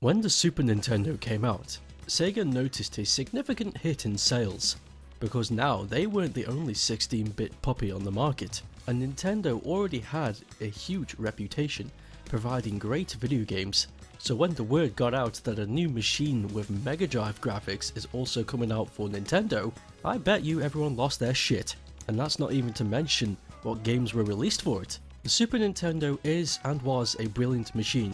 When the Super Nintendo came out, Sega noticed a significant hit in sales, because now they weren't the only 16-bit puppy on the market, and Nintendo already had a huge reputation providing great video games. So when the word got out that a new machine with Mega Drive graphics is also coming out for Nintendo, I bet you everyone lost their shit. And that's not even to mention what games were released for it. The Super Nintendo is and was a brilliant machine,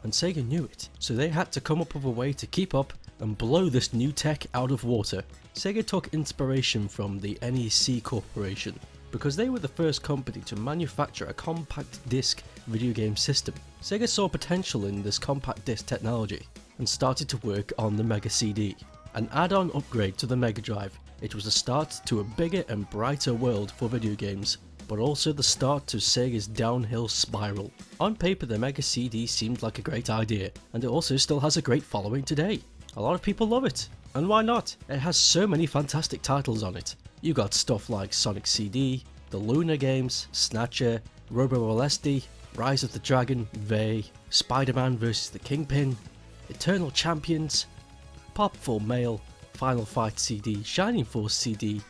and Sega knew it, so they had to come up with a way to keep up and blow this new tech out of water. Sega took inspiration from the NEC Corporation, because they were the first company to manufacture a compact disc video game system. Sega saw potential in this compact disc technology and started to work on the Mega CD, an add-on upgrade to the Mega Drive. It was a start to a bigger and brighter world for video games, but also the start to Sega's downhill spiral. On paper, the Mega CD seemed like a great idea, and it also still has a great following today. A lot of people love it, and why not? It has so many fantastic titles on it. You got stuff like Sonic CD, the Luna games, Snatcher, Robo-Molesty, Rise of the Dragon, Vey, Spider-Man vs. the Kingpin, Eternal Champions, Pop Full Mail, Final Fight CD, Shining Force CD,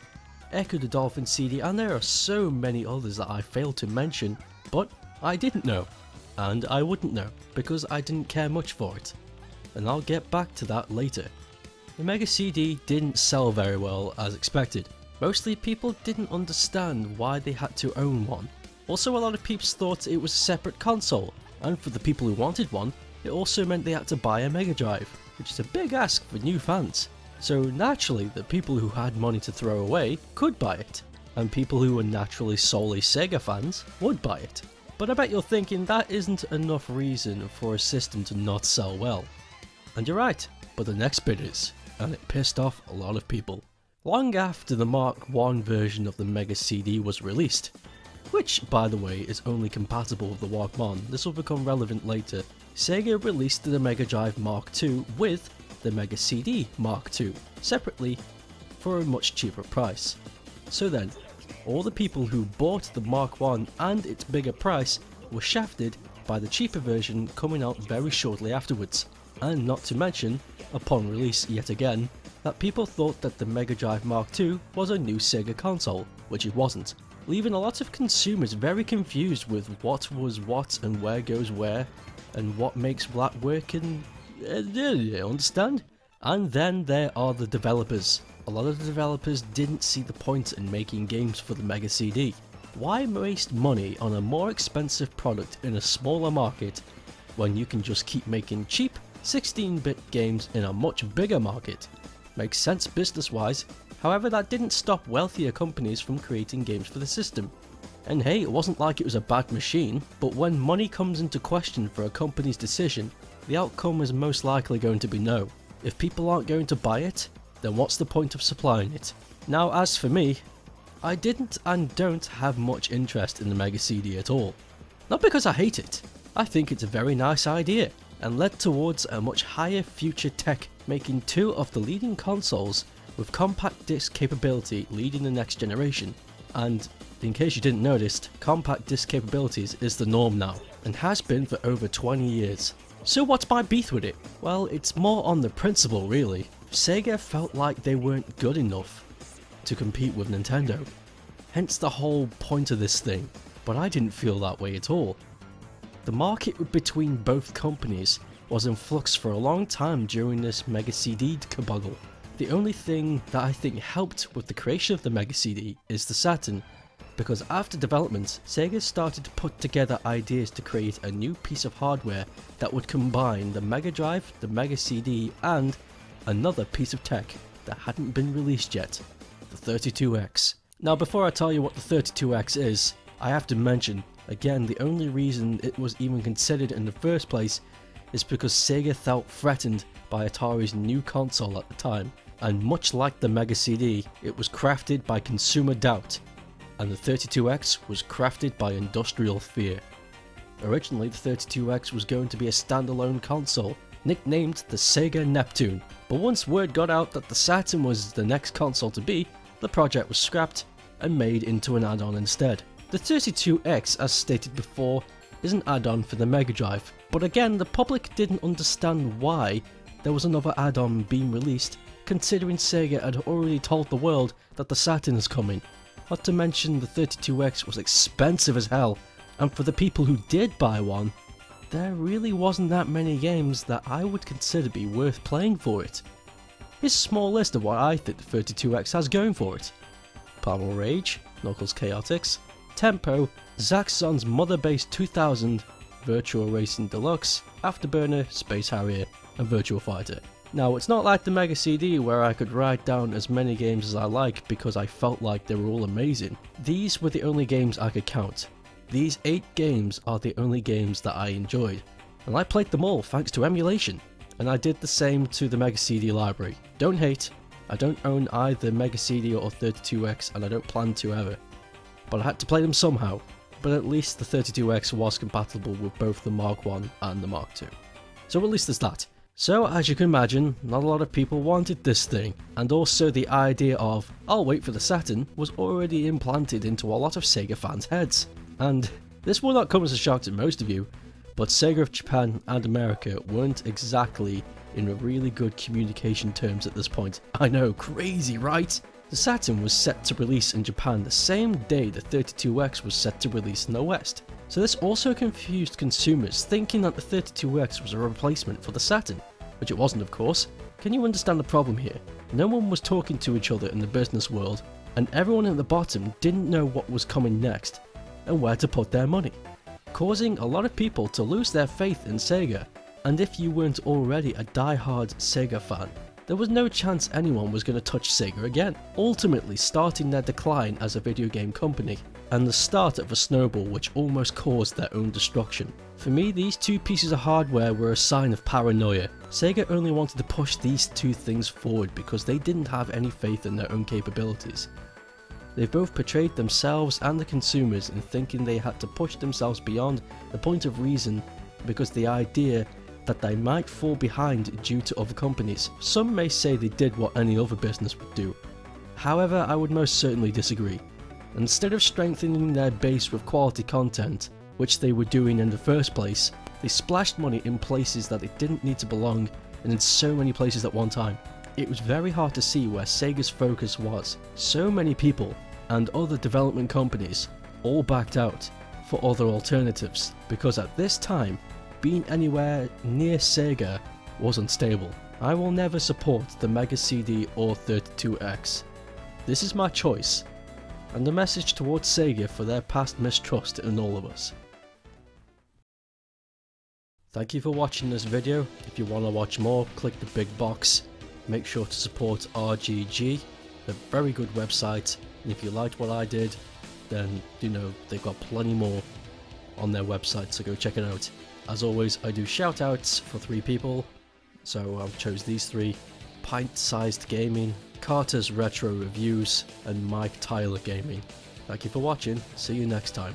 Echo the Dolphin CD, and there are so many others that I failed to mention, but I didn't know, and I wouldn't know, because I didn't care much for it, and I'll get back to that later. The Mega CD didn't sell very well as expected. Mostly people didn't understand why they had to own one. Also, a lot of peeps thought it was a separate console, and for the people who wanted one, it also meant they had to buy a Mega Drive, which is a big ask for new fans. So naturally, the people who had money to throw away could buy it, and people who were naturally solely Sega fans would buy it. But I bet you're thinking that isn't enough reason for a system to not sell well. And you're right, but the next bit is, and it pissed off a lot of people. Long after the Mark I version of the Mega CD was released, which by the way is only compatible with the Walkman, this will become relevant later, Sega released the Mega Drive Mark II with the Mega CD Mark II separately for a much cheaper price. So then, all the people who bought the Mark I and its bigger price were shafted by the cheaper version coming out very shortly afterwards. And not to mention, upon release yet again, that people thought that the Mega Drive Mark II was a new Sega console, which it wasn't, leaving a lot of consumers very confused with what was what and where goes where, and what makes what work and understand? And then there are the developers. A lot of the developers didn't see the point in making games for the Mega CD. Why waste money on a more expensive product in a smaller market when you can just keep making cheap 16-bit games in a much bigger market? Makes sense business-wise, however that didn't stop wealthier companies from creating games for the system. And hey, it wasn't like it was a bad machine, but when money comes into question for a company's decision, the outcome is most likely going to be no. If people aren't going to buy it, then what's the point of supplying it? Now as for me, I didn't and don't have much interest in the Mega CD at all. Not because I hate it, I think it's a very nice idea, and led towards a much higher future tech, making two of the leading consoles with compact disc capability leading the next generation. And in case you didn't notice, compact disc capabilities is the norm now, and has been for over 20 years. So what's my beef with it? Well, it's more on the principle really. Sega felt like they weren't good enough to compete with Nintendo, hence the whole point of this thing, but I didn't feel that way at all. The market between both companies was in flux for a long time during this Mega CD caboggle. The only thing that I think helped with the creation of the Mega CD is the Saturn, because after development, Sega started to put together ideas to create a new piece of hardware that would combine the Mega Drive, the Mega CD, and another piece of tech that hadn't been released yet, the 32X. Now before I tell you what the 32X is, I have to mention, again, the only reason it was even considered in the first place is because Sega felt threatened by Atari's new console at the time, and much like the Mega CD, it was crafted by consumer doubt, and the 32X was crafted by industrial fear. Originally, the 32X was going to be a standalone console, nicknamed the Sega Neptune, but once word got out that the Saturn was the next console to be, the project was scrapped and made into an add-on instead. The 32X, as stated before, is an add-on for the Mega Drive, But again, the public didn't understand why there was another add-on being released, considering Sega had already told the world that the Saturn is coming. Not to mention the 32X was expensive as hell, and for the people who did buy one, there really wasn't that many games that I would consider be worth playing for it. Here's a small list of what I think the 32X has going for it. Primal Rage, Knuckles Chaotix, Tempo, Zaxxon's Mother Base 2000, Virtual Racing Deluxe, Afterburner, Space Harrier, and Virtual Fighter. Now, it's not like the Mega CD where I could write down as many games as I like because I felt like they were all amazing. These were the only games I could count. These 8 games are the only games that I enjoyed, and I played them all thanks to emulation. And I did the same to the Mega CD library. Don't hate, I don't own either Mega CD or 32X, and I don't plan to ever. But I had to play them somehow, but at least the 32X was compatible with both the Mark I and the Mark II. So at least there's that. So as you can imagine, not a lot of people wanted this thing, and also the idea of, I'll wait for the Saturn, was already implanted into a lot of Sega fans' heads. And this will not come as a shock to most of you, but Sega of Japan and America weren't exactly in really good communication terms at this point. I know, crazy, right? The Saturn was set to release in Japan the same day the 32X was set to release in the West. So this also confused consumers, thinking that the 32X was a replacement for the Saturn, which it wasn't, of course. Can you understand the problem here? No one was talking to each other in the business world, and everyone at the bottom didn't know what was coming next and where to put their money, causing a lot of people to lose their faith in Sega. And if you weren't already a die-hard Sega fan, there was no chance anyone was going to touch Sega again, ultimately starting their decline as a video game company, and the start of a snowball which almost caused their own destruction. For me, these 2 pieces of hardware were a sign of paranoia. Sega only wanted to push these 2 things forward because they didn't have any faith in their own capabilities. They've both portrayed themselves and the consumers in thinking they had to push themselves beyond the point of reason because the idea that they might fall behind due to other companies. Some may say they did what any other business would do. However, I would most certainly disagree. Instead of strengthening their base with quality content, which they were doing in the first place, they splashed money in places that it didn't need to belong, and in so many places at one time. It was very hard to see where Sega's focus was. So many people and other development companies all backed out for other alternatives, because at this time, being anywhere near Sega was unstable. I will never support the Mega CD or 32X. This is my choice, and a message towards Sega for their past mistrust in all of us. Thank you for watching this video. If you want to watch more, click the big box. Make sure to support RGG, a very good website, and if you liked what I did, then you know they've got plenty more on their website, so go check it out. As always, I do shoutouts for 3 people, so I chose these 3: Pint-Sized Gaming, Carter's Retro Reviews, and Mike Tyler Gaming. Thank you for watching, see you next time.